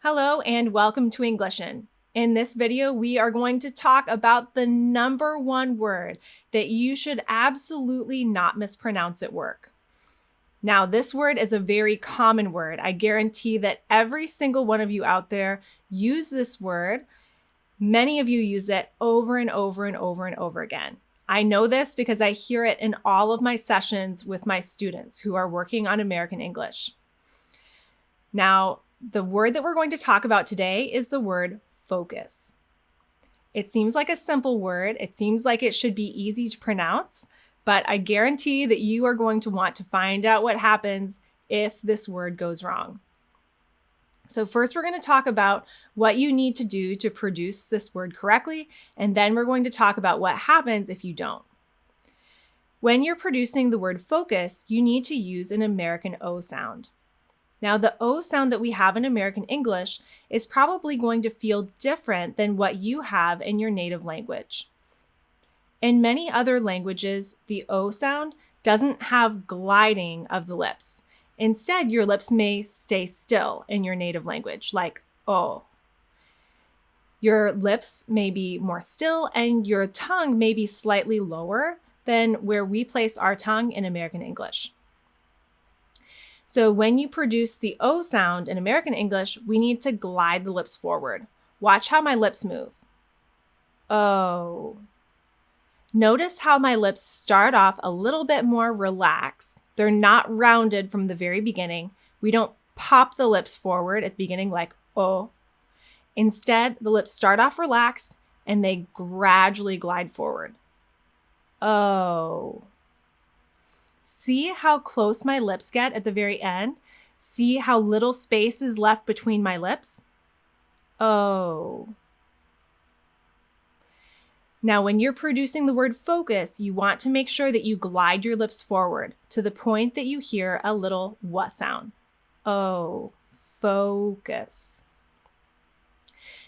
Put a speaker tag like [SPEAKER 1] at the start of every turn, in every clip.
[SPEAKER 1] Hello and welcome to Englission. In this video, we are going to talk about the number one word that you should absolutely not mispronounce at work. Now, this word is a very common word. I guarantee that every single one of you out there use this word. Many of you use it over and over and over and over again. I know this because I hear it in all of my sessions with my students who are working on American English. Now, the word that we're going to talk about today is the word focus. It seems like a simple word. It seems like it should be easy to pronounce, but I guarantee that you are going to want to find out what happens if this word goes wrong. So first, we're going to talk about what you need to do to produce this word correctly, and then we're going to talk about what happens if you don't. When you're producing the word focus, you need to use an American O sound. Now, the O sound that we have in American English is probably going to feel different than what you have in your native language. In many other languages, the O sound doesn't have gliding of the lips. Instead, your lips may stay still in your native language, like O. Your lips may be more still and your tongue may be slightly lower than where we place our tongue in American English. So when you produce the O sound in American English, we need to glide the lips forward. Watch how my lips move. O. Notice how my lips start off a little bit more relaxed. They're not rounded from the very beginning. We don't pop the lips forward at the beginning like O. Instead, the lips start off relaxed and they gradually glide forward. O. See how close my lips get at the very end? See how little space is left between my lips? O. Now, when you're producing the word focus, you want to make sure that you glide your lips forward to the point that you hear a little what sound. O. Focus.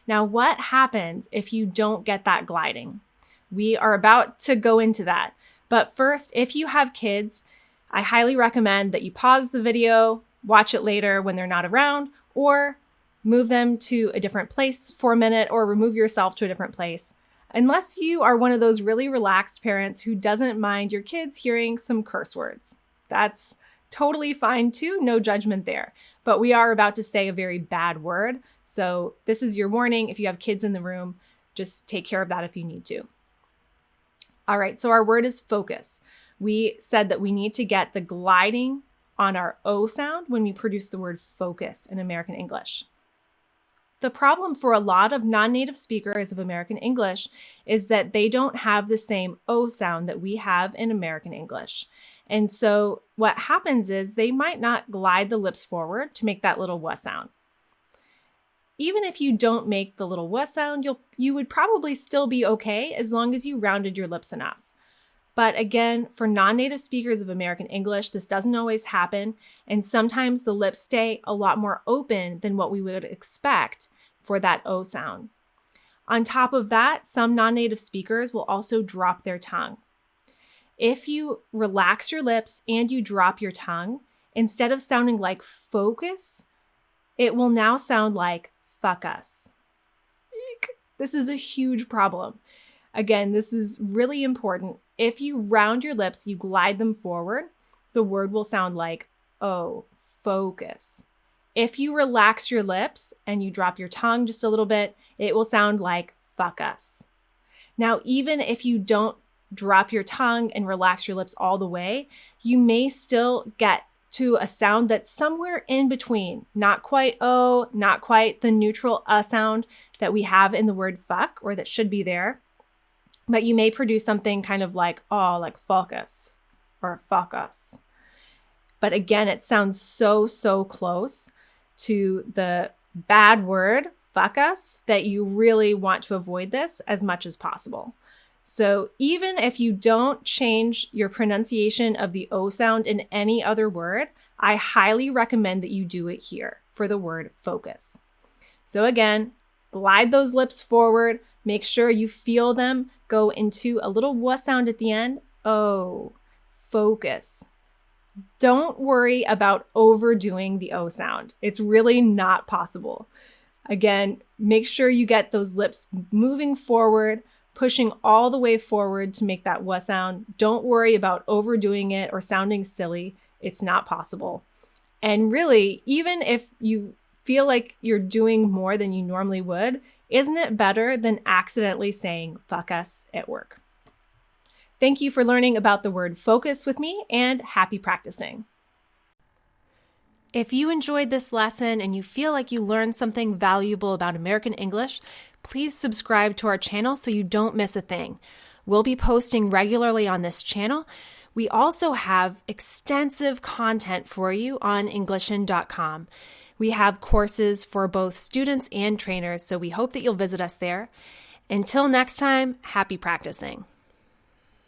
[SPEAKER 1] Now, what happens if you don't get that gliding? We are about to go into that. But first, if you have kids, I highly recommend that you pause the video, watch it later when they're not around, or move them to a different place for a minute or remove yourself to a different place. Unless you are one of those really relaxed parents who doesn't mind your kids hearing some curse words. That's totally fine too, no judgment there. But we are about to say a very bad word, so this is your warning. If you have kids in the room, just take care of that if you need to. All right, so our word is focus. We said that we need to get the gliding on our O sound when we produce the word focus in American English. The problem for a lot of non-native speakers of American English is that they don't have the same O sound that we have in American English. And so what happens is they might not glide the lips forward to make that little W sound. Even if you don't make the little W sound, you would probably still be okay as long as you rounded your lips enough. But again, for non-native speakers of American English, this doesn't always happen, and sometimes the lips stay a lot more open than what we would expect for that O sound. On top of that, some non-native speakers will also drop their tongue. If you relax your lips and you drop your tongue, instead of sounding like focus, it will now sound like fuck us. Eek. This is a huge problem. Again, this is really important. If you round your lips, you glide them forward, the word will sound like, oh, focus. If you relax your lips and you drop your tongue just a little bit, it will sound like fuck us. Now, even if you don't drop your tongue and relax your lips all the way, you may still get to a sound that's somewhere in between. Not quite O, not quite the neutral sound that we have in the word fuck, or that should be there. But you may produce something kind of like, oh, like focus or fuck us. But again, it sounds so close to the bad word, fuck us, that you really want to avoid this as much as possible. So even if you don't change your pronunciation of the O sound in any other word, I highly recommend that you do it here for the word focus. So again, glide those lips forward. Make sure you feel them go into a little W sound at the end. O, focus. Don't worry about overdoing the O sound. It's really not possible. Again, make sure you get those lips moving forward, pushing all the way forward to make that W sound. Don't worry about overdoing it or sounding silly. It's not possible. And really, even if you feel like you're doing more than you normally would, isn't it better than accidentally saying fuck us at work? Thank you for learning about the word focus with me, and happy practicing. If you enjoyed this lesson and you feel like you learned something valuable about American English, please subscribe to our channel so you don't miss a thing. We'll be posting regularly on this channel. We also have extensive content for you on Englission.com. We have courses for both students and trainers, so we hope that you'll visit us there. Until next time, happy practicing.